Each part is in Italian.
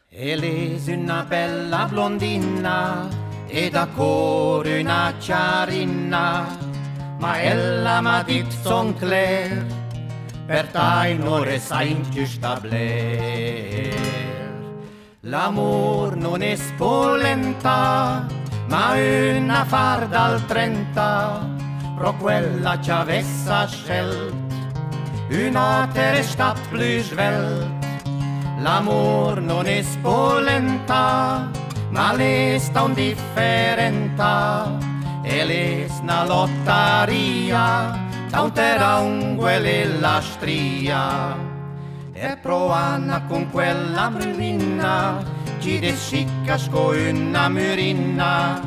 Elise una bella blondina e da cuore una ciarina, ma ella m'ha dit son clair, per tai non resaint stabler. L'amor non è spolenta, ma un affar dal 30, pro quella ci avessa scelt, un'altra stat più svelt. L'amor non è spolenta, ma l'è un differenta, e l'è una lottaria, t'autera unguele la stria. E proana con quella murina, ci desciccas con una murina,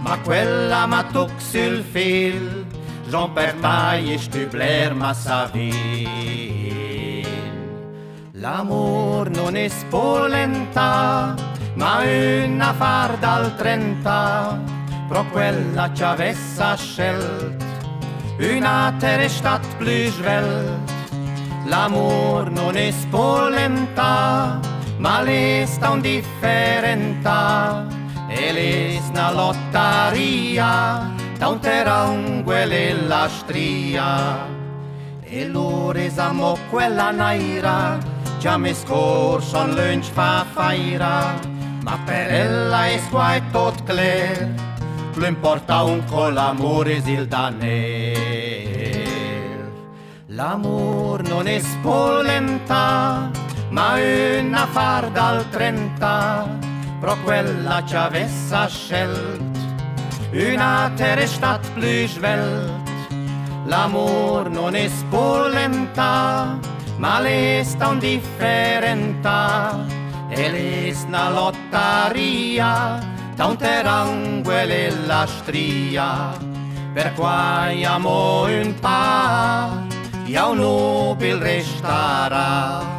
ma quella ma toc sul fil, Jean per taille stubler ma sa vil. L'amor non è spolenta, ma un affar dal 30, pro quella ci avessa scelt, un'altra stat più svelt. L'amor non è spolenta, ma l'è un differenta, e l'è una lottaria, da un terranguele la stria. E l'ore s'amò quella naira, già mi scorso un lunch fa faira, ma per ella è quai tot cler, più importa un co l'amore sil daner. L'amor non è spolenta, ma un affar dal 30, pro quella ci avessa scelt, un'altra stat più svelt. L'amor non è spolenta, ma l'è un differenta, e l'è una lottaria, da un terranguele la stria. Per quai amo un pa, ja un nobil restarà.